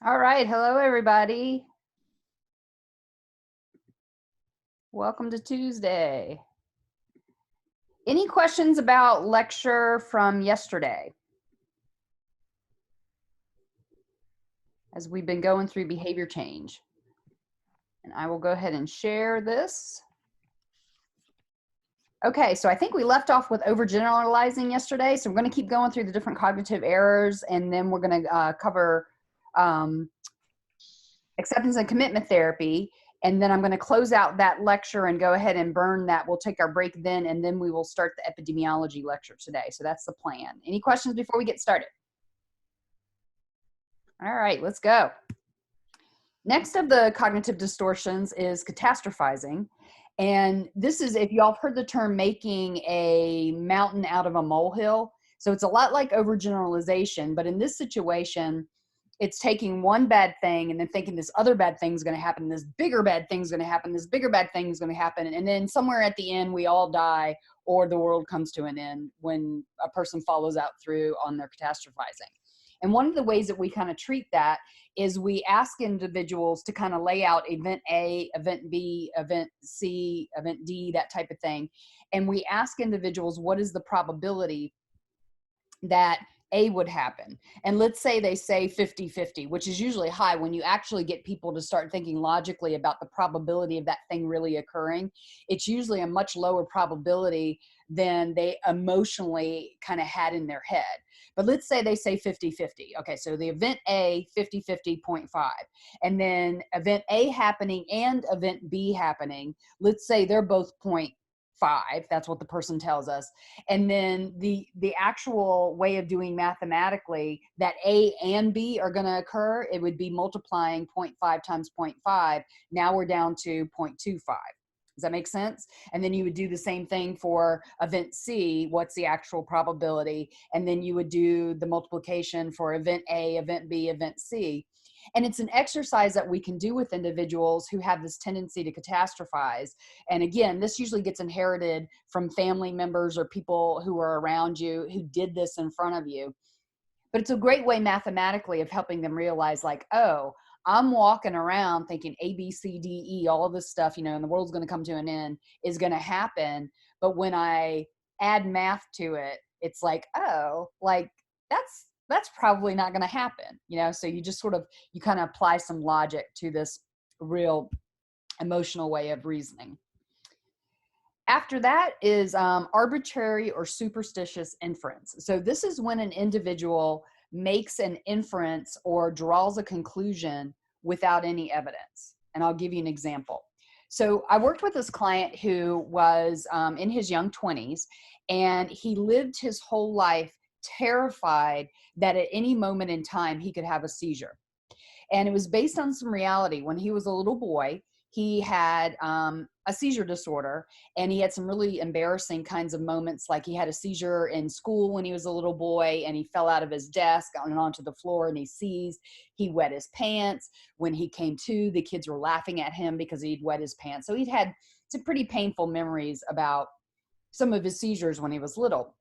All right. Hello, everybody. Welcome to Tuesday. Any questions about lecture from yesterday? As we've been going through behavior change. And I will go ahead and share this. Okay, so I think we left off with overgeneralizing yesterday. So we're going to keep going through the different cognitive errors, and then we're going to cover acceptance and commitment therapy. And then I'm going to close out that lecture and go ahead and burn that. We'll take our break then, and then we will start the epidemiology lecture today. So that's the plan. Any questions before we get started? All right, let's go. Next of the cognitive distortions is catastrophizing. And this is, if y'all have heard the term making a mountain out of a molehill. So it's a lot like overgeneralization, but in this situation, it's taking one bad thing and then thinking this other bad thing is going to happen, this bigger bad thing is going to happen, this bigger bad thing is going to happen. And then somewhere at the end, we all die or the world comes to an end when a person follows out through on their catastrophizing. And one of the ways that we kind of treat that is we ask individuals to kind of lay out event A, event B, event C, event D, that type of thing. And we ask individuals, what is the probability that A would happen? And let's say they say 50-50, which is usually high. When you actually get people to start thinking logically about the probability of that thing really occurring, it's usually a much lower probability than they emotionally kind of had in their head. But let's say they say 50-50. Okay, so the event A, 50-50, 0.5. And then event A happening and event B happening, let's say they're both 0.5. That's what the person tells us. And then the actual way of doing mathematically that A and B are going to occur, it would be multiplying 0.5 times 0.5. Now we're down to 0.25. Does that make sense? And then you would do the same thing for event C. What's the actual probability? And then you would do the multiplication for event A, event B, event C. And it's an exercise that we can do with individuals who have this tendency to catastrophize. And again, this usually gets inherited from family members or people who are around you who did this in front of you. But it's a great way mathematically of helping them realize, like, oh, I'm walking around thinking A, B, C, D, E, all of this stuff, and the world's going to come to an end is going to happen. But when I add math to it, it's like, oh, like that's probably not going to happen, So you just you kind of apply some logic to this real emotional way of reasoning. After that is arbitrary or superstitious inference. So this is when an individual makes an inference or draws a conclusion without any evidence. And I'll give you an example. So I worked with this client who was in his young 20s, and he lived his whole life terrified that at any moment in time he could have a seizure. And it was based on some reality. When he was a little boy, he had a seizure disorder, and he had some really embarrassing kinds of moments. Like he had a seizure in school when he was a little boy, and he fell out of his desk and onto the floor, and he seized. He wet his pants. When he came to, the kids were laughing at him because he'd wet his pants. So he'd had some pretty painful memories about some of his seizures when he was little.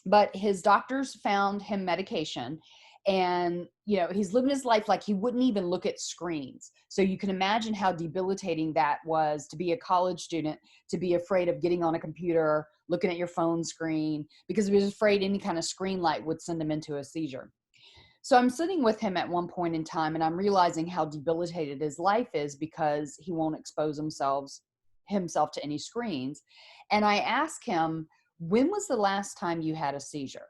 But his doctors found him medication, and he's living his life like he wouldn't even look at screens. So you can imagine how debilitating that was to be a college student, to be afraid of getting on a computer, looking at your phone screen, because he was afraid any kind of screen light would send him into a seizure. So I'm sitting with him at one point in time, and I'm realizing how debilitated his life is because he won't expose himself to any screens. And I ask him, when was the last time you had a seizure?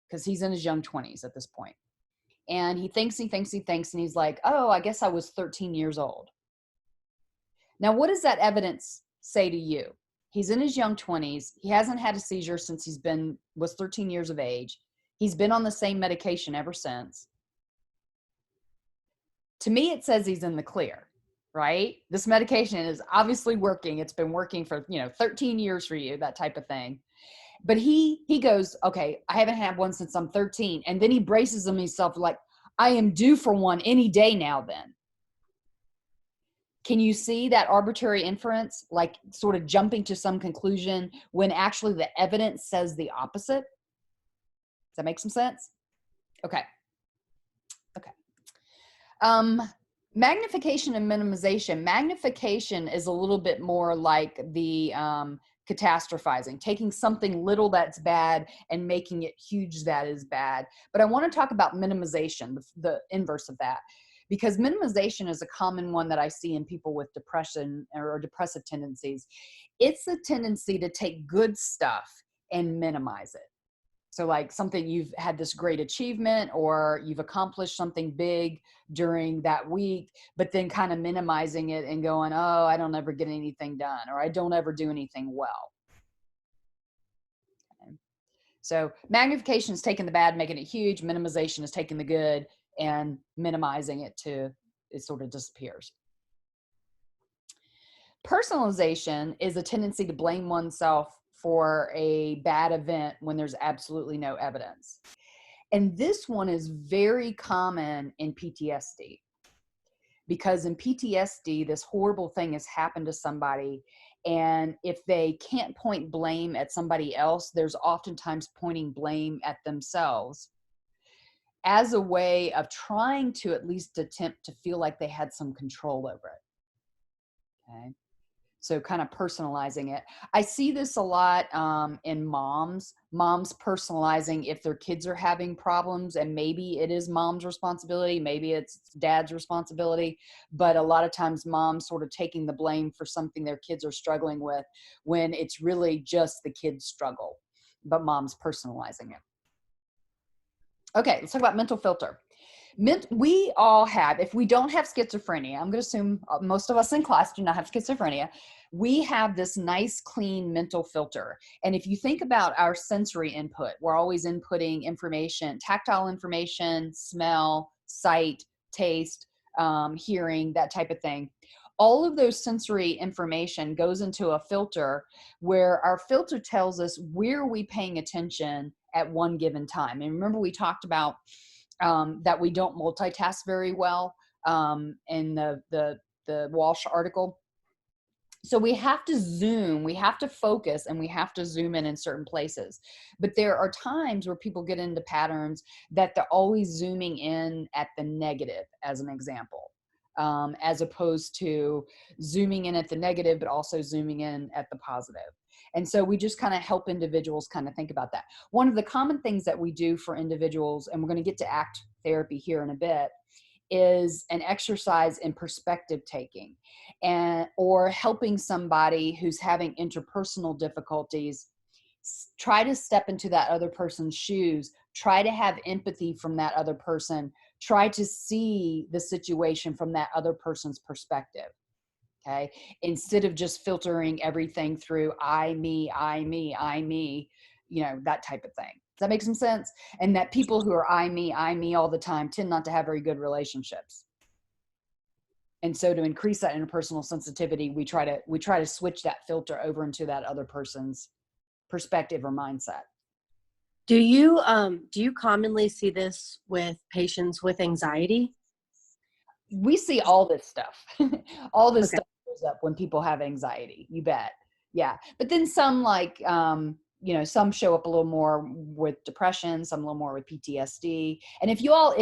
Because he's in his young 20s at this point. And he thinks, and he's like, oh, I guess I was 13 years old. Now, what does that evidence say to you? He's in his young 20s. He hasn't had a seizure since was 13 years of age. He's been on the same medication ever since. To me, it says he's in the clear, right? This medication is obviously working. It's been working for, 13 years for you, that type of thing. But he goes, okay, I haven't had one since I'm 13. And then he braces himself like, I am due for one any day now then. Can you see that arbitrary inference, like sort of jumping to some conclusion when actually the evidence says the opposite? Does that make some sense? Okay. Um, Magnification and minimization. Magnification is a little bit more like the catastrophizing, taking something little that's bad and making it huge that is bad. But I want to talk about minimization, the inverse of that, because minimization is a common one that I see in people with depression or depressive tendencies. It's a tendency to take good stuff and minimize it. So like something you've had this great achievement or you've accomplished something big during that week, but then kind of minimizing it and going, oh, I don't ever get anything done, or I don't ever do anything well. Okay. So magnification is taking the bad, making it huge. Minimization is taking the good and minimizing it to it sort of disappears. Personalization is a tendency to blame oneself for a bad event when there's absolutely no evidence. And this one is very common in PTSD, because in PTSD, this horrible thing has happened to somebody. And if they can't point blame at somebody else, there's oftentimes pointing blame at themselves as a way of trying to at least attempt to feel like they had some control over it. Okay. So kind of personalizing it. I see this a lot in moms personalizing if their kids are having problems, and maybe it is mom's responsibility, maybe it's dad's responsibility, but a lot of times moms sort of taking the blame for something their kids are struggling with when it's really just the kids' struggle, but mom's personalizing it. Okay, let's talk about mental filter. We all have, if we don't have schizophrenia, I'm going to assume most of us in class do not have schizophrenia. We have this nice, clean mental filter. And if you think about our sensory input, we're always inputting information, tactile information, smell, sight, taste, hearing, that type of thing. All of those sensory information goes into a filter where our filter tells us where are we paying attention at one given time. And remember, we talked about that we don't multitask very well in the Walsh article. So we have to zoom, we have to focus, and we have to zoom in certain places. But there are times where people get into patterns that they're always zooming in at the negative, as an example, as opposed to zooming in at the negative, but also zooming in at the positive. And so we just kind of help individuals kind of think about that. One of the common things that we do for individuals, and we're going to get to ACT therapy here in a bit, is an exercise in perspective taking, and or helping somebody who's having interpersonal difficulties try to step into that other person's shoes, try to have empathy from that other person, try to see the situation from that other person's perspective. Okay, instead of just filtering everything through I, me, I, me, you know, that type of thing. Does that make some sense? And that people who are I, me all the time tend not to have very good relationships. And so to increase that interpersonal sensitivity, we try to switch that filter over into that other person's perspective or mindset. Do you commonly see this with patients with anxiety? We see all this stuff. All this Okay. stuff goes up when people have anxiety. You bet. Yeah. But then some, like, you know, some show up a little more with depression, some a little more with PTSD. And if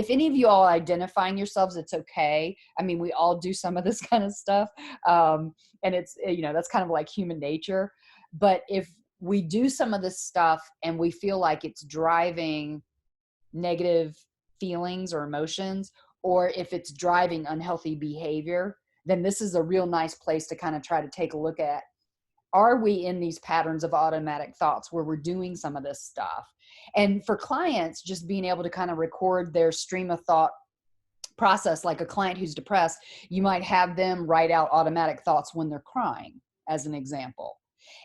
any of you all identifying yourselves, it's okay. I mean, we all do some of this kind of stuff. And it's, you know, that's kind of like human nature. But if we do some of this stuff and we feel like it's driving negative feelings or emotions, or if it's driving unhealthy behavior, then this is a real nice place to kind of try to take a look at, are we in these patterns of automatic thoughts where we're doing some of this stuff? And for clients, just being able to kind of record their stream of thought process, like a client who's depressed, you might have them write out automatic thoughts when they're crying, as an example.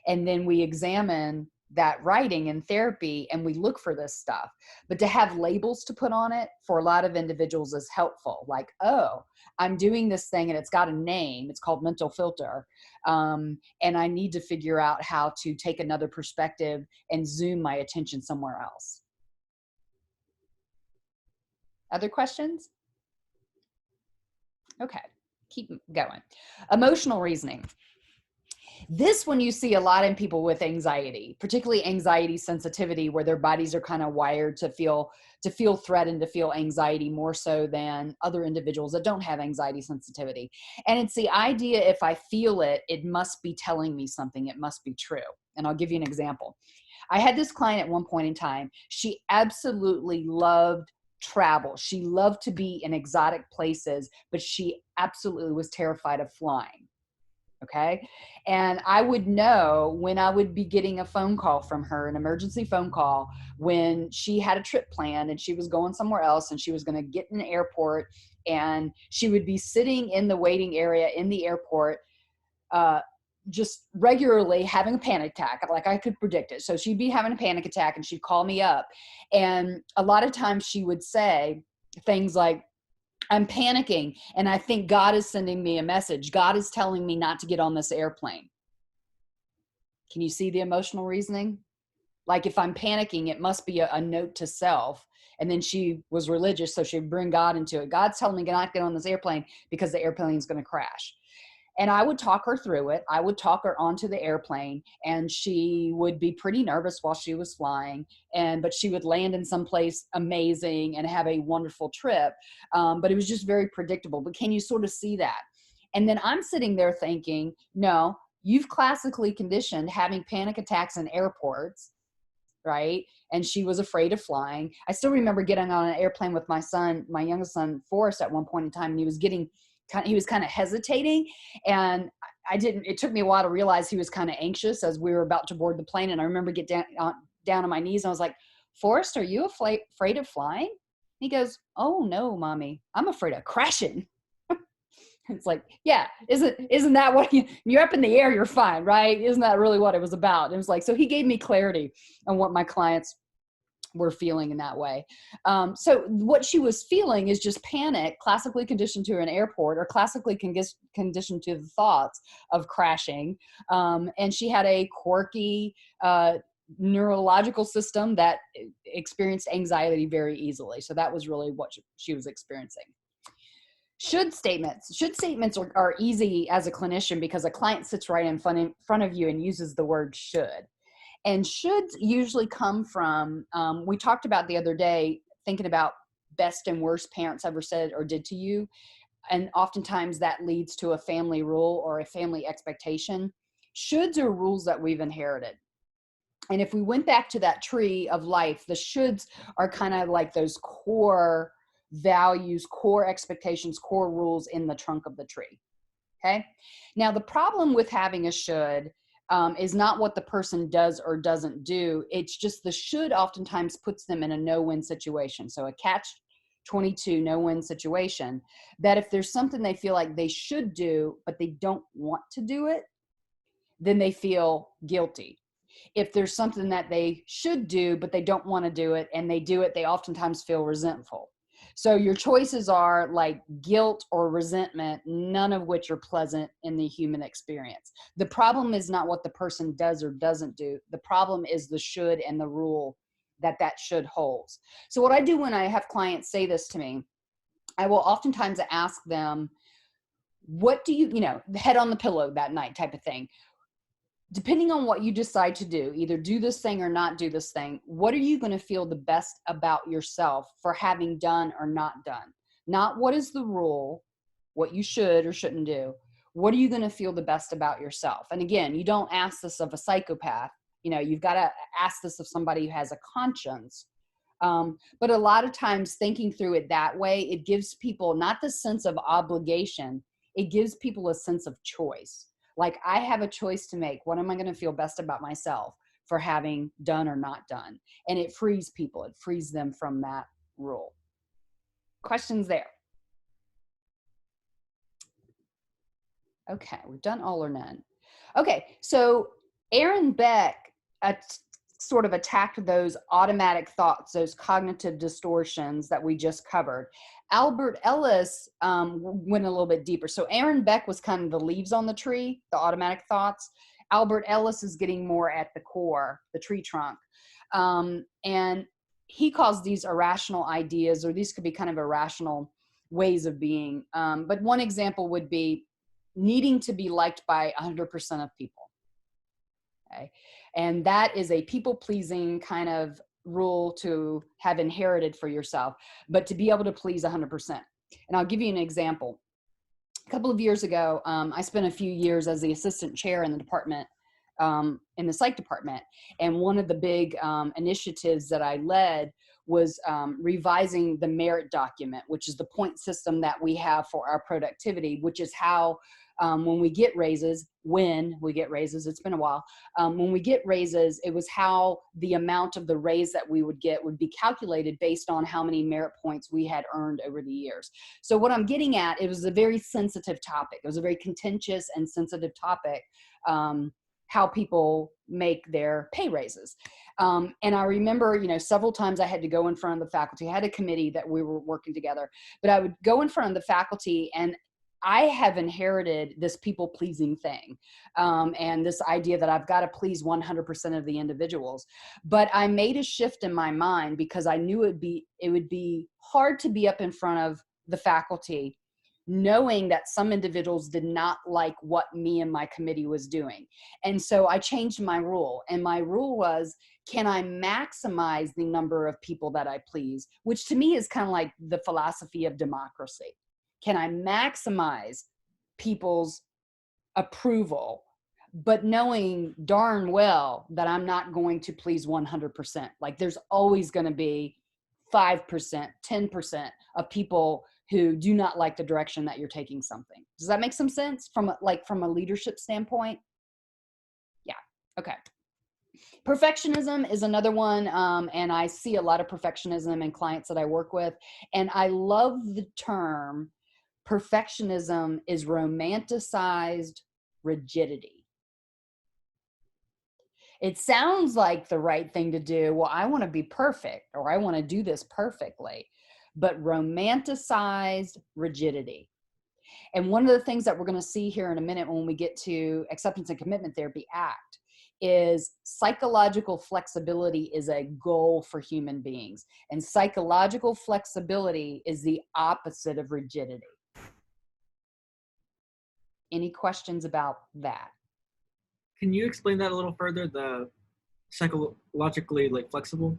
And then we examine that writing in therapy and we look for this stuff. But to have labels to put on it for a lot of individuals is helpful. Like, oh, I'm doing this thing and it's got a name. It's called mental filter. And I need to figure out how to take another perspective and zoom my attention somewhere else. Other questions? Okay, keep going. Emotional reasoning. This one you see a lot in people with anxiety, particularly anxiety sensitivity, where their bodies are kind of wired to feel threatened, to feel anxiety more so than other individuals that don't have anxiety sensitivity. And it's the idea, if I feel it, it must be telling me something. It must be true. And I'll give you an example. I had this client at one point in time. She absolutely loved travel. She loved to be in exotic places, but she absolutely was terrified of flying. Okay. And I would know when I would be getting a phone call from her, an emergency phone call, when she had a trip planned and she was going somewhere else and she was going to get in an airport, and she would be sitting in the waiting area in the airport, just regularly having a panic attack. Like, I could predict it. So she'd be having a panic attack and she'd call me up. And a lot of times she would say things like, I'm panicking and I think God is sending me a message. God is telling me not to get on this airplane. Can you see the emotional reasoning? Like, if I'm panicking, it must be a note to self. And then she was religious, so she'd bring God into it. God's telling me not to get on this airplane because the airplane is going to crash. And I would talk her through it. I would talk her onto the airplane, and she would be pretty nervous while she was flying. But she would land in some place amazing and have a wonderful trip. But it was just very predictable. But can you sort of see that? And then I'm sitting there thinking, no, you've classically conditioned having panic attacks in airports, right? And she was afraid of flying. I still remember getting on an airplane with my son, my youngest son, Forrest, at one point in time, and he was kind of hesitating, and it took me a while to realize he was kind of anxious as we were about to board the plane. And I remember down on my knees, and I was like, Forrest, are you afraid of flying? He goes, oh no, mommy, I'm afraid of crashing. It's like, yeah, isn't that what you're up in the air, you're fine, right? Isn't that really what it was about? It was like, so he gave me clarity on what my clients were feeling in that way. So what she was feeling is just panic, classically conditioned to an airport, or classically conditioned to the thoughts of crashing. And she had a quirky neurological system that experienced anxiety very easily. So that was really what she was experiencing. Should statements are easy as a clinician because a client sits right in front of you and uses the word should. And shoulds usually come from, we talked about the other day, thinking about best and worst parents ever said or did to you. And oftentimes that leads to a family rule or a family expectation. Shoulds are rules that we've inherited. And if we went back to that tree of life, the shoulds are kind of like those core values, core expectations, core rules in the trunk of the tree. Okay. Now, the problem with having a should is not what the person does or doesn't do. It's just the should oftentimes puts them in a no-win situation. So a catch-22 no-win situation, that if there's something they feel like they should do, but they don't want to do it, then they feel guilty. If there's something that they should do, but they don't want to do it, and they do it, they oftentimes feel resentful. So your choices are like guilt or resentment, none of which are pleasant in the human experience. The problem is not what the person does or doesn't do. The problem is the should and the rule that should holds. So what I do when I have clients say this to me, I will oftentimes ask them, what do you head on the pillow that night type of thing. Depending on what you decide to do, either do this thing or not do this thing, what are you going to feel the best about yourself for having done or not done? Not what is the rule, what you should or shouldn't do. What are you going to feel the best about yourself? And again, you don't ask this of a psychopath. You've got to ask this of somebody who has a conscience. But a lot of times thinking through it that way, it gives people not the sense of obligation. It gives people a sense of choice. Like, I have a choice to make. What am I going to feel best about myself for having done or not done? And it frees people. It frees them from that rule. Questions there? Okay, we've done all or none. Okay, so Aaron Beck sort of attacked those automatic thoughts, those cognitive distortions that we just covered. Albert Ellis went a little bit deeper. So Aaron Beck was kind of the leaves on the tree, the automatic thoughts. Albert Ellis is getting more at the core, the tree trunk. And he calls these irrational ideas, or these could be kind of irrational ways of being. But one example would be needing to be liked by 100% of people. Okay. And that is a people-pleasing kind of rule to have inherited for yourself, but to be able to please 100%. And I'll give you an example. A couple of years ago, I spent a few years as the assistant chair in the department, in the psych department. And one of the big initiatives that I led was revising the merit document, which is the point system that we have for our productivity, which is how when we get raises, it's been a while, when we get raises, it was how the amount of the raise that we would get would be calculated based on how many merit points we had earned over the years. So what I'm getting at, it was a very sensitive topic. It was a very contentious and sensitive topic, how people make their pay raises. And I remember, several times I had to go in front of the faculty. I had a committee that we were working together, but I would go in front of the faculty, and I have inherited this people-pleasing thing, and this idea that I've got to please 100% of the individuals. But I made a shift in my mind because I knew it would be hard to be up in front of the faculty knowing that some individuals did not like what me and my committee was doing. And so I changed my rule. And my rule was, can I maximize the number of people that I please? Which to me is kind of like the philosophy of democracy. Can I maximize people's approval, but knowing darn well that I'm not going to please 100%. Like there's always going to be 5%, 10% of people who do not like the direction that you're taking something. Does that make some sense from a leadership standpoint? Yeah. Okay. Perfectionism is another one. And I see a lot of perfectionism in clients that I work with. And I love the term perfectionism is romanticized rigidity. It sounds like the right thing to do. Well, I want to be perfect, or I want to do this perfectly, but romanticized rigidity. And one of the things that we're going to see here in a minute when we get to acceptance and commitment therapy ACT is psychological flexibility is a goal for human beings. And psychological flexibility is the opposite of rigidity. Any questions about that? Can you explain that a little further, the psychologically flexible?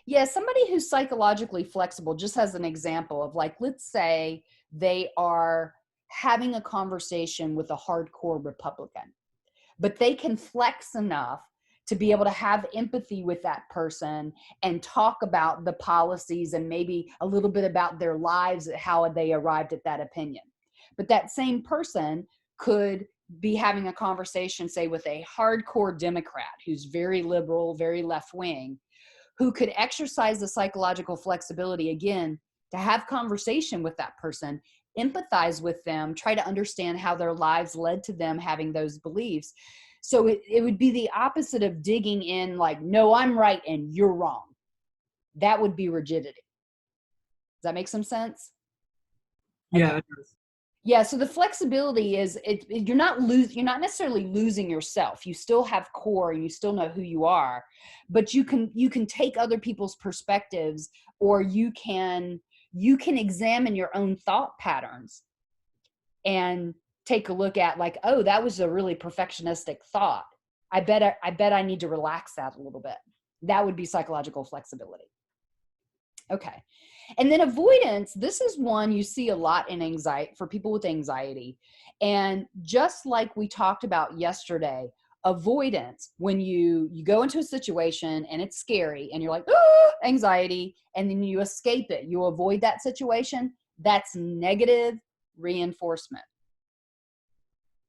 Yeah, somebody who's psychologically flexible, just as an example of let's say they are having a conversation with a hardcore Republican, but they can flex enough to be able to have empathy with that person and talk about the policies and maybe a little bit about their lives, how they arrived at that opinion. But that same person could be having a conversation, say, with a hardcore Democrat who's very liberal, very left-wing, who could exercise the psychological flexibility, again, to have conversation with that person, empathize with them, try to understand how their lives led to them having those beliefs. So it would be the opposite of digging in no, I'm right and you're wrong. That would be rigidity. Does that make some sense? Yeah, Okay. it does. Yeah, so the flexibility is you're not necessarily losing yourself. You still have core and you still know who you are, but you can take other people's perspectives, or you can examine your own thought patterns and take a look at oh, that was a really perfectionistic thought. I bet I need to relax that a little bit. That would be psychological flexibility. Okay. And then avoidance, this is one you see a lot in anxiety, for people with anxiety. And just like we talked about yesterday, avoidance, when you go into a situation and it's scary and you're like, oh, anxiety, and then you escape it, you avoid that situation, that's negative reinforcement.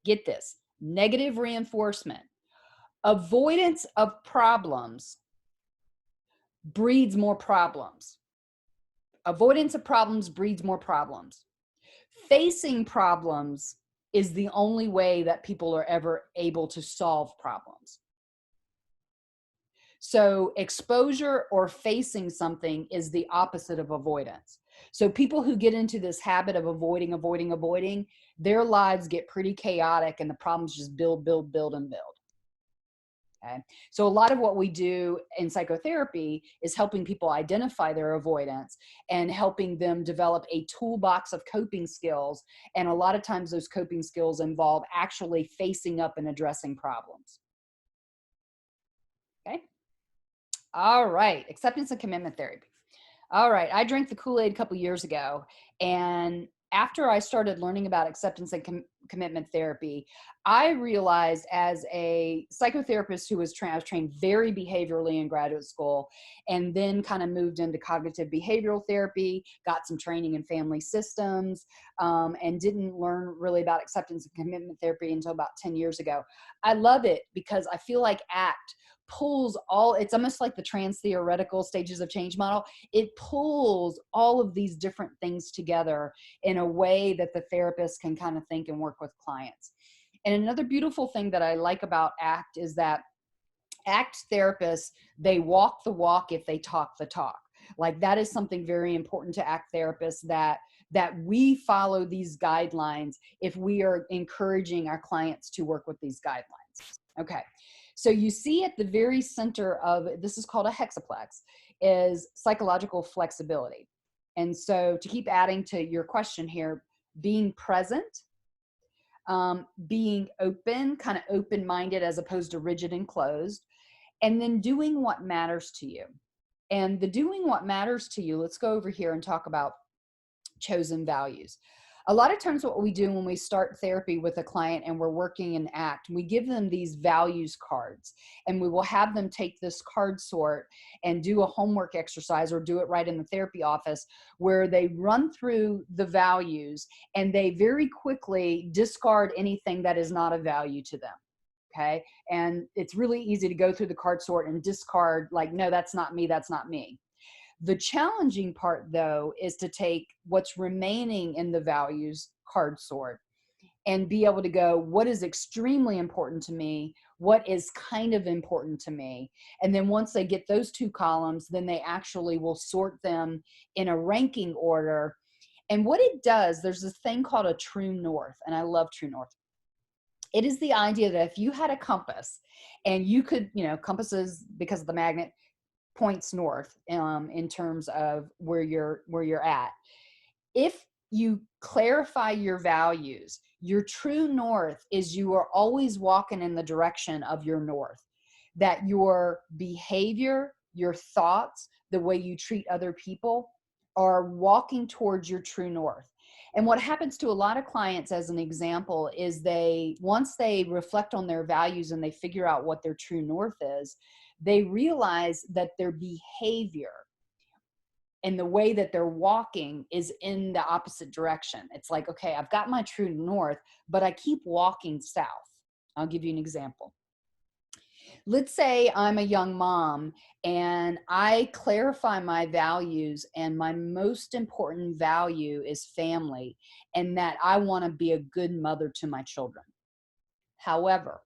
Get this, negative reinforcement. Avoidance of problems breeds more problems. Avoidance of problems breeds more problems. Facing problems is the only way that people are ever able to solve problems. So exposure or facing something is the opposite of avoidance. So people who get into this habit of avoiding, their lives get pretty chaotic and the problems just build, and build. Okay. So a lot of what we do in psychotherapy is helping people identify their avoidance and helping them develop a toolbox of coping skills. And a lot of times those coping skills involve actually facing up and addressing problems. Okay. All right. Acceptance and commitment therapy. All right. I drank the Kool-Aid a couple years ago. And after I started learning about acceptance and commitment therapy, I realized as a psychotherapist who was I was trained very behaviorally in graduate school, and then kind of moved into cognitive behavioral therapy, got some training in family systems, and didn't learn really about acceptance and commitment therapy until about 10 years ago. I love it because I feel like ACT pulls all, it's almost like the trans theoretical stages of change model. It pulls all of these different things together in a way that the therapist can kind of think and work with clients. And another beautiful thing that I like about ACT is that ACT therapists, they walk the walk if they talk the talk. Like that is something very important to ACT therapists, that we follow these guidelines if we are encouraging our clients to work with these guidelines. Okay. So you see at the very center of, this is called a hexaplex, is psychological flexibility. And so to keep adding to your question here, being present, being open, kind of open-minded as opposed to rigid and closed, and then doing what matters to you. And the doing what matters to you, let's go over here and talk about chosen values. A lot of times what we do when we start therapy with a client and we're working in ACT, we give them these values cards, and we will have them take this card sort and do a homework exercise or do it right in the therapy office where they run through the values and they very quickly discard anything that is not a value to them. Okay. And it's really easy to go through the card sort and discard, like, no, that's not me. That's not me. The challenging part, though, is to take what's remaining in the values card sort and be able to go, what is extremely important to me? What is kind of important to me? And then once they get those two columns, then they actually will sort them in a ranking order. And what it does, there's this thing called a true north, and I love true north. It is the idea that if you had a compass and you could, compasses, because of the magnet, points north in terms of where you're at. If you clarify your values, your true north is you are always walking in the direction of your north, that your behavior, your thoughts, the way you treat other people are walking towards your true north. And what happens to a lot of clients, as an example, is once they reflect on their values and they figure out what their true north is, they realize that their behavior and the way that they're walking is in the opposite direction. It's like, okay, I've got my true north, but I keep walking south. I'll give you an example. Let's say I'm a young mom and I clarify my values, and my most important value is family, and that I want to be a good mother to my children. However,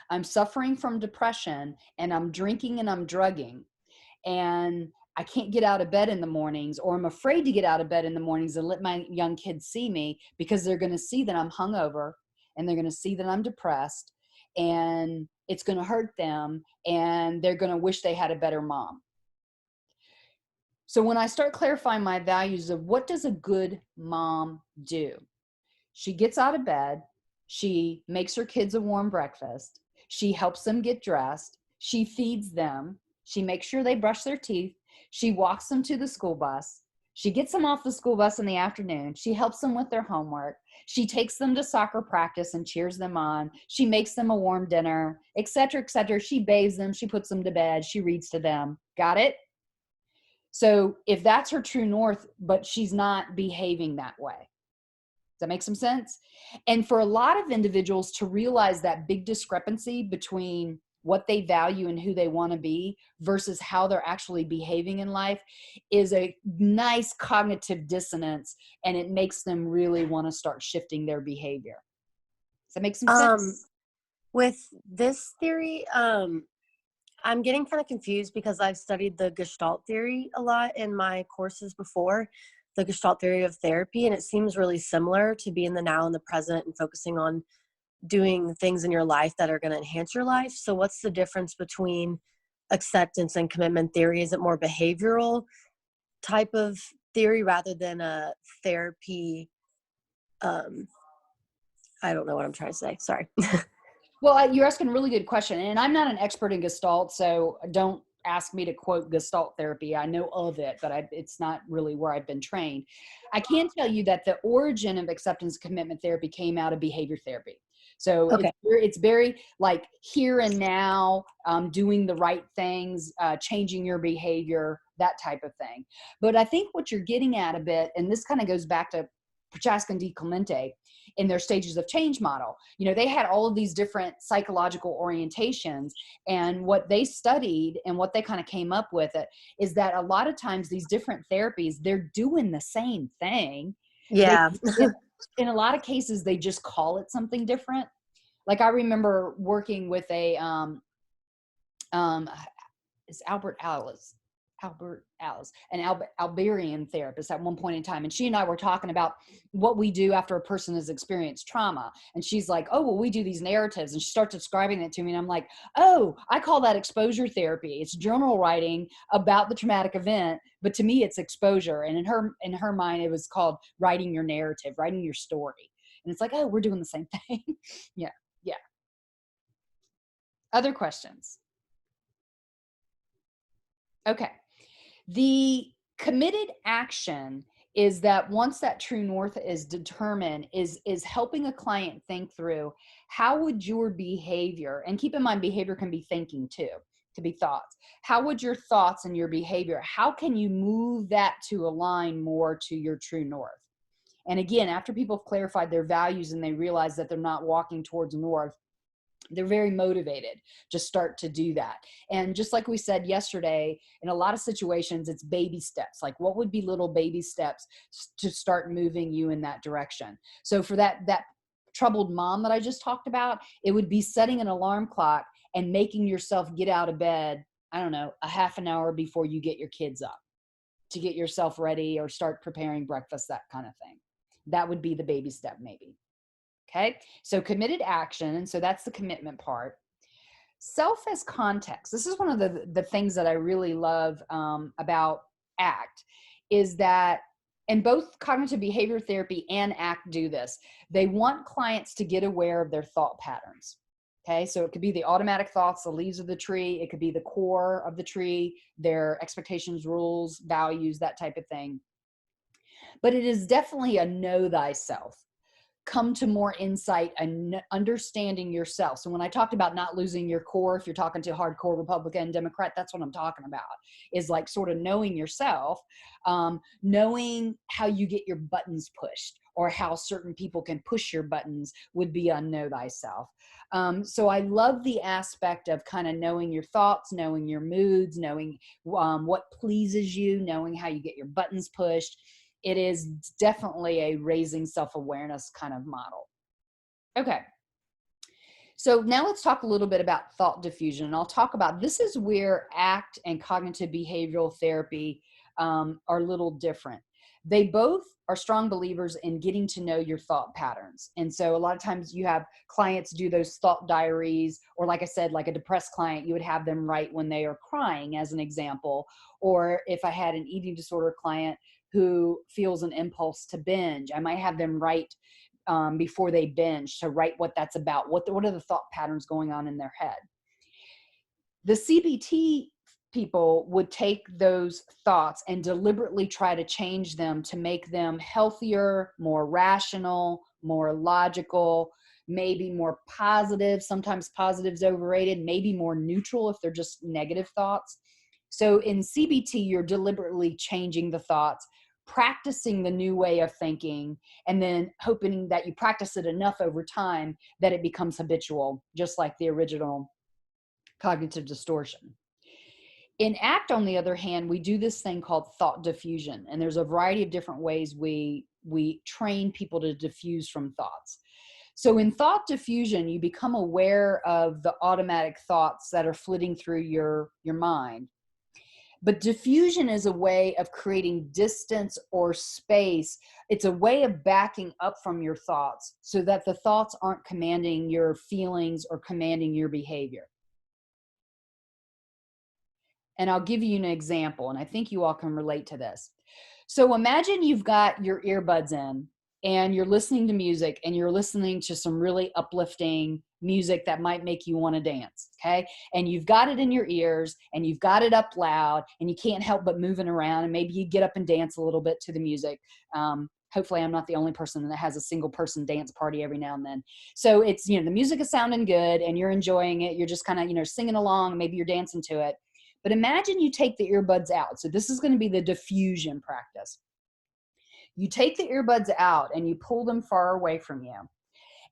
I'm suffering from depression and I'm drinking and I'm drugging, and I can't get out of bed in the mornings, or I'm afraid to get out of bed in the mornings and let my young kids see me, because they're going to see that I'm hungover and they're going to see that I'm depressed, and it's going to hurt them, and they're going to wish they had a better mom. So when I start clarifying my values of what does a good mom do? She gets out of bed. She makes her kids a warm breakfast. She helps them get dressed. She feeds them. She makes sure they brush their teeth. She walks them to the school bus. She gets them off the school bus in the afternoon. She helps them with their homework. She takes them to soccer practice and cheers them on. She makes them a warm dinner, et cetera, et cetera. She bathes them. She puts them to bed. She reads to them. Got it? So if that's her true north, but she's not behaving that way. Does that make some sense? And for a lot of individuals to realize that big discrepancy between what they value and who they want to be versus how they're actually behaving in life is a nice cognitive dissonance, and it makes them really want to start shifting their behavior. Does that make some sense? With this theory, I'm getting kind of confused because I've studied the Gestalt theory a lot in my courses before, the Gestalt theory of therapy, and it seems really similar to be in the now and the present and focusing on doing things in your life that are going to enhance your life. So what's the difference between acceptance and commitment theory? Is it more behavioral type of theory rather than a therapy? I don't know what I'm trying to say. Sorry. Well, you're asking a really good question, and I'm not an expert in Gestalt, so don't ask me to quote Gestalt therapy. I know of it, but it's not really where I've been trained. I can tell you that the origin of acceptance commitment therapy came out of behavior therapy. So Okay. it's very like here and now, doing the right things, changing your behavior, that type of thing. But I think what you're getting at a bit, and this kind of goes back to Prochaska and DiClemente in their stages of change model. You know, they had all of these different psychological orientations, and what they studied and what they kind of came up with it is that a lot of times these different therapies, they're doing the same thing. Yeah. In a lot of cases, they just call it something different. Like I remember working with a, it's Albert Alice, an Alberian therapist at one point in time. And she and I were talking about what we do after a person has experienced trauma. And she's like, oh, well, we do these narratives. And she starts describing it to me. And I'm like, oh, I call that exposure therapy. It's journal writing about the traumatic event. But to me, it's exposure. And in her mind, it was called writing your narrative, writing your story. And it's like, oh, we're doing the same thing. Yeah. Yeah. Other questions? Okay. The committed action is that once that true north is determined, is helping a client think through how would your behavior, and keep in mind behavior can be thinking too, to be thoughts. How would your thoughts and your behavior, how can you move that to align more to your true north? And again, after people have clarified their values and they realize that they're not walking towards north, they're very motivated to start to do that. And just like we said yesterday, in a lot of situations, it's baby steps. Like what would be little baby steps to start moving you in that direction? So for that troubled mom that I just talked about, it would be setting an alarm clock and making yourself get out of bed, I don't know, a half an hour before you get your kids up to get yourself ready or start preparing breakfast, that kind of thing. That would be the baby step maybe. Okay, so committed action, and so that's the commitment part. Self as context. This is one of the things that I really love about ACT, is that, and both cognitive behavior therapy and ACT do this. They want clients to get aware of their thought patterns. Okay, so it could be the automatic thoughts, the leaves of the tree. It could be the core of the tree, their expectations, rules, values, that type of thing. But it is definitely a know thyself. Come to more insight and understanding yourself. So when I talked about not losing your core, if you're talking to hardcore Republican, Democrat, that's what I'm talking about, is like sort of knowing yourself, knowing how you get your buttons pushed or how certain people can push your buttons would be unknow thyself. So I love the aspect of kind of knowing your thoughts, knowing your moods, knowing what pleases you, knowing how you get your buttons pushed. It is definitely a raising self-awareness kind of model. Okay. So now let's talk a little bit about thought diffusion. And I'll talk about, this is where ACT and cognitive behavioral therapy are a little different. They both are strong believers in getting to know your thought patterns. And so a lot of times you have clients do those thought diaries, or like I said, like a depressed client, you would have them write when they are crying as an example. Or if I had an eating disorder client who feels an impulse to binge, I might have them write before they binge, to write what that's about. What are the thought patterns going on in their head? The CBT people would take those thoughts and deliberately try to change them to make them healthier, more rational, more logical, maybe more positive. Sometimes positive's overrated, maybe more neutral if they're just negative thoughts. So in CBT, you're deliberately changing the thoughts, practicing the new way of thinking, and then hoping that you practice it enough over time that it becomes habitual, just like the original cognitive distortion. In ACT, on the other hand, we do this thing called thought diffusion, and there's a variety of different ways we train people to diffuse from thoughts. So in thought diffusion, you become aware of the automatic thoughts that are flitting through your mind. But diffusion is a way of creating distance or space. It's a way of backing up from your thoughts so that the thoughts aren't commanding your feelings or commanding your behavior. And I'll give you an example, and I think you all can relate to this. So imagine you've got your earbuds in and you're listening to music and you're listening to some really uplifting music that might make you want to dance, okay? And you've got it in your ears and you've got it up loud and you can't help but moving around, and maybe you get up and dance a little bit to the music. Hopefully I'm not the only person that has a single person dance party every now and then. So it's, the music is sounding good and you're enjoying it. You're just kind of, singing along, maybe you're dancing to it. But imagine you take the earbuds out. So this is going to be the diffusion practice. You take the earbuds out and you pull them far away from you.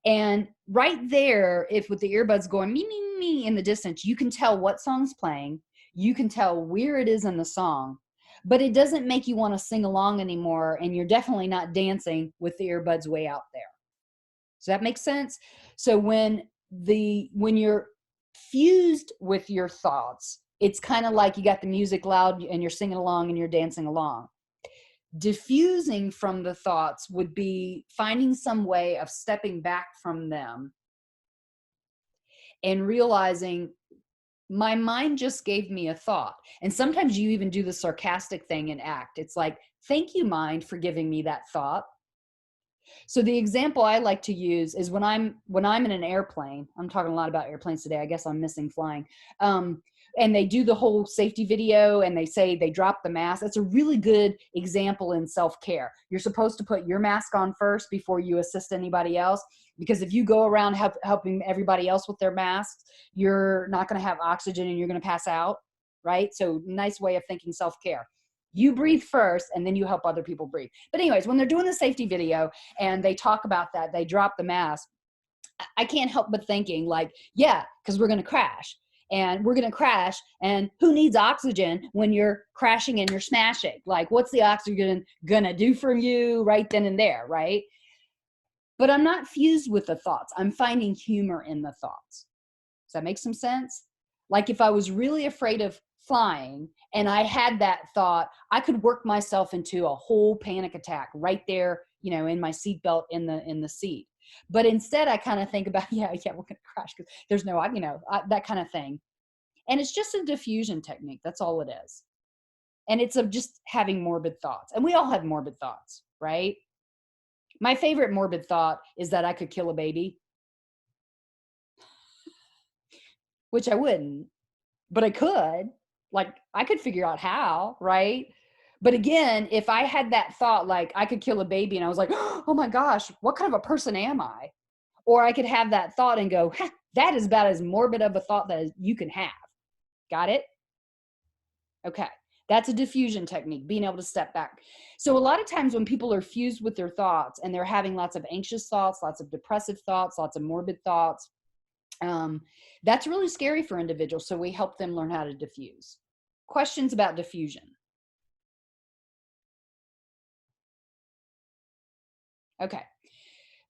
And right there, if with the earbuds going me, me, me in the distance, you can tell what song's playing. You can tell where it is in the song, but it doesn't make you want to sing along anymore. And you're definitely not dancing with the earbuds way out there. Does that make sense? So when you're fused with your thoughts, it's kind of like you got the music loud and you're singing along and you're dancing along. Diffusing from the thoughts would be finding some way of stepping back from them and realizing my mind just gave me a thought. And sometimes you even do the sarcastic thing and act. It's like, thank you, mind, for giving me that thought. So the example I like to use is when I'm in an airplane. I'm talking a lot about airplanes today. I guess I'm missing flying. And they do the whole safety video and they say they drop the mask. That's a really good example in self-care. You're supposed to put your mask on first before you assist anybody else, because if you go around helping everybody else with their masks, you're not going to have oxygen and you're going to pass out, right? So nice way of thinking self-care. You breathe first and then you help other people breathe. But anyways, when they're doing the safety video and they talk about that, they drop the mask, I can't help but thinking like, yeah, because we're going to crash. And we're going to crash. And who needs oxygen when you're crashing and you're smashing? Like, what's the oxygen going to do for you right then and there, right? But I'm not fused with the thoughts. I'm finding humor in the thoughts. Does that make some sense? Like if I was really afraid of flying and I had that thought, I could work myself into a whole panic attack right there, in my seatbelt in the seat. But instead I kind of think about, yeah, we're going to crash because there's no, that kind of thing. And it's just a diffusion technique. That's all it is. And it's of just having morbid thoughts. And we all have morbid thoughts, right? My favorite morbid thought is that I could kill a baby, which I wouldn't, but I could. Like, I could figure out how, right? But again, if I had that thought, like I could kill a baby and I was like, oh my gosh, what kind of a person am I? Or I could have that thought and go, that is about as morbid of a thought that you can have. Got it? Okay. That's a diffusion technique, being able to step back. So a lot of times when people are fused with their thoughts and they're having lots of anxious thoughts, lots of depressive thoughts, lots of morbid thoughts, that's really scary for individuals. So we help them learn how to diffuse. Questions about diffusion? Okay.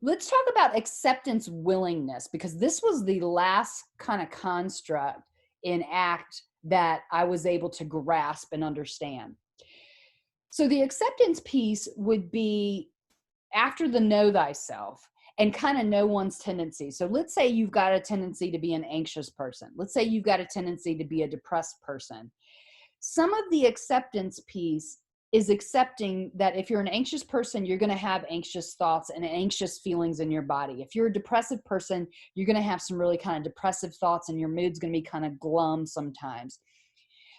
Let's talk about acceptance willingness, because this was the last kind of construct in ACT that I was able to grasp and understand. So the acceptance piece would be after the know thyself and kind of know one's tendency. So let's say you've got a tendency to be an anxious person. Let's say you've got a tendency to be a depressed person. Some of the acceptance piece is accepting that if you're an anxious person, you're going to have anxious thoughts and anxious feelings in your body. If you're a depressive person, you're going to have some really kind of depressive thoughts and your mood's going to be kind of glum sometimes.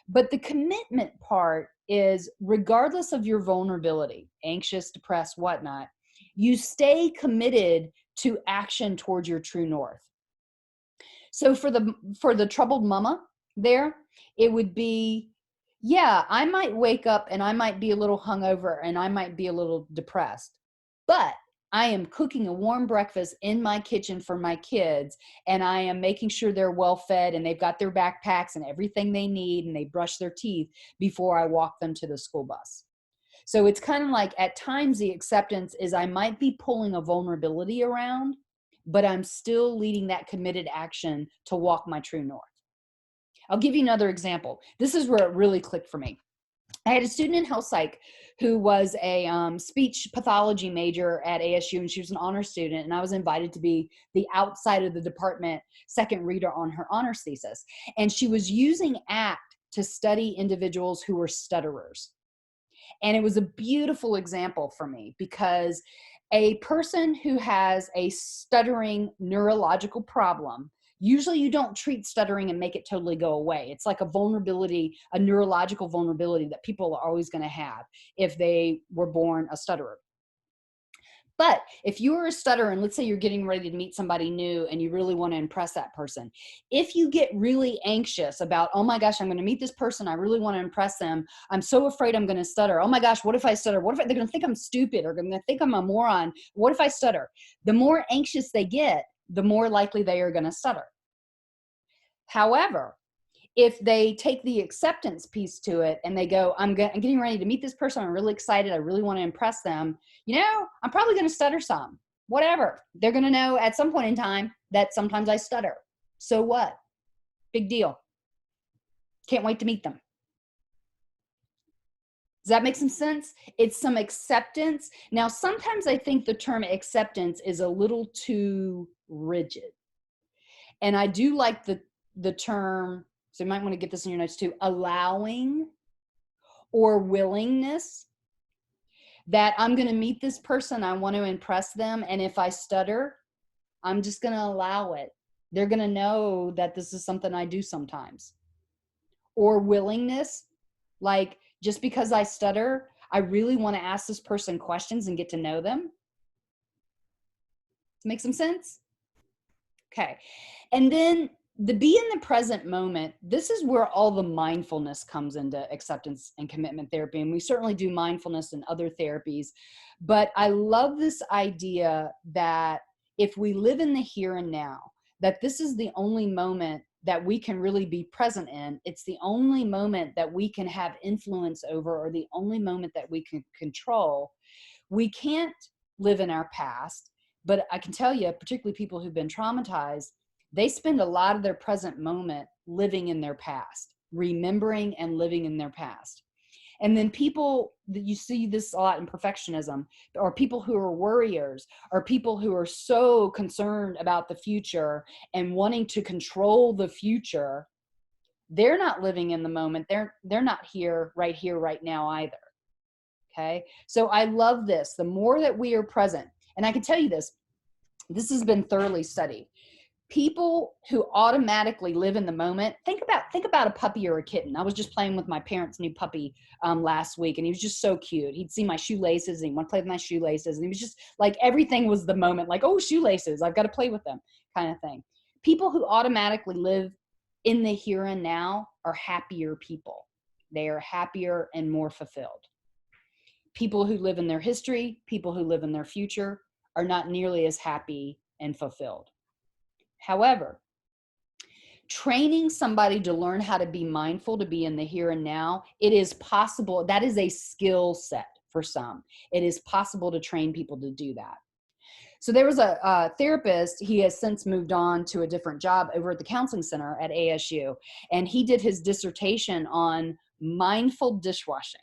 But the commitment part is, regardless of your vulnerability, anxious, depressed, whatnot, you stay committed to action towards your true north. So for the troubled mama there, it would be, yeah, I might wake up and I might be a little hungover and I might be a little depressed, but I am cooking a warm breakfast in my kitchen for my kids, and I am making sure they're well fed and they've got their backpacks and everything they need and they brush their teeth before I walk them to the school bus. So it's kind of like, at times the acceptance is I might be pulling a vulnerability around, but I'm still leading that committed action to walk my true north. I'll give you another example. This is where it really clicked for me. I had a student in health psych who was a speech pathology major at ASU, and she was an honor student, and I was invited to be the outside of the department second reader on her honors thesis. And she was using ACT to study individuals who were stutterers. And it was a beautiful example for me because a person who has a stuttering neurological problem, usually you don't treat stuttering and make it totally go away. It's like a vulnerability, a neurological vulnerability that people are always going to have if they were born a stutterer. But if you are a stutterer, and let's say you're getting ready to meet somebody new and you really want to impress that person, if you get really anxious about, oh my gosh, I'm going to meet this person, I really want to impress them, I'm so afraid I'm going to stutter. Oh my gosh, what if I stutter? What if they're going to think I'm stupid or going to think I'm a moron? What if I stutter? The more anxious they get, the more likely they are going to stutter. However, if they take the acceptance piece to it and they go, I'm getting ready to meet this person, I'm really excited, I really want to impress them, I'm probably going to stutter some, whatever. They're going to know at some point in time that sometimes I stutter. So what? Big deal. Can't wait to meet them. Does that make some sense? It's some acceptance. Now, sometimes I think the term acceptance is a little too rigid. And I do like the term, so you might want to get this in your notes too, allowing or willingness, that I'm going to meet this person, I want to impress them, and if I stutter, I'm just going to allow it. They're going to know that this is something I do sometimes. Or willingness, like just because I stutter, I really want to ask this person questions and get to know them. Does it make some sense? Okay. And then the be in the present moment, this is where all the mindfulness comes into acceptance and commitment therapy. And we certainly do mindfulness in other therapies. But I love this idea that if we live in the here and now, that this is the only moment that we can really be present in. It's the only moment that we can have influence over, or the only moment that we can control. We can't live in our past, but I can tell you, particularly people who've been traumatized, they spend a lot of their present moment living in their past, remembering and living in their past. And then people, you see this a lot in perfectionism, or people who are worriers, or people who are so concerned about the future and wanting to control the future. They're not living in the moment. They're not here, right now either. Okay. So I love this. The more that we are present, and I can tell you this has been thoroughly studied. People who automatically live in the moment, think about a puppy or a kitten. I was just playing with my parents' new puppy last week, and he was just so cute. He'd see my shoelaces and he'd want to play with my shoelaces, and he was just like, everything was the moment, like, oh, shoelaces, I've got to play with them, kind of thing. People who automatically live in the here and now are happier people. They are happier and more fulfilled. People who live in their history, people who live in their future, are not nearly as happy and fulfilled. However, training somebody to learn how to be mindful, to be in the here and now, it is possible. That is a skill set for some. It is possible to train people to do that. So there was a therapist, he has since moved on to a different job over at the counseling center at ASU, and he did his dissertation on mindful dishwashing.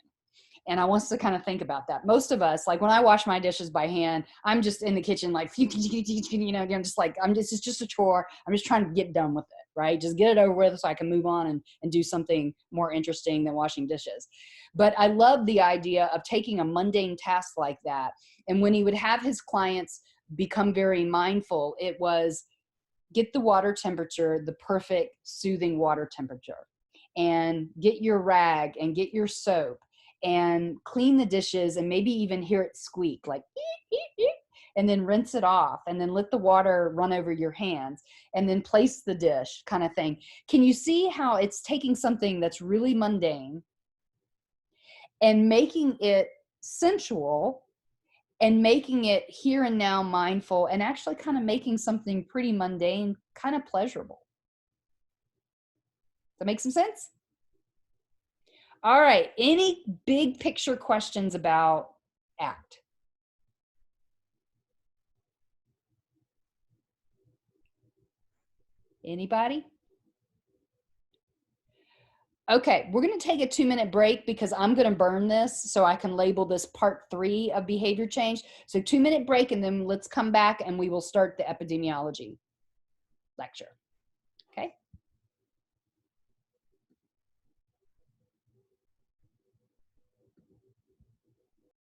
And I want us to kind of think about that. Most of us, like when I wash my dishes by hand, I'm just in the kitchen, like, I'm just like, it's just a chore. I'm just trying to get done with it, right? Just get it over with so I can move on and do something more interesting than washing dishes. But I love the idea of taking a mundane task like that. And when he would have his clients become very mindful, it was get the water temperature, the perfect soothing water temperature, and get your rag and get your soap and clean the dishes, and maybe even hear it squeak, like eep, eep, eep, and then rinse it off, and then let the water run over your hands, and then place the dish, kind of thing. Can you see how it's taking something that's really mundane and making it sensual and making it here and now mindful, and actually kind of making something pretty mundane kind of pleasurable? Does that make some sense? All right. Any big picture questions about ACT? Anybody? Okay, we're going to take a 2-minute break because I'm going to burn this so I can label this part 3 of behavior change. So 2-minute break, and then let's come back and we will start the epidemiology lecture.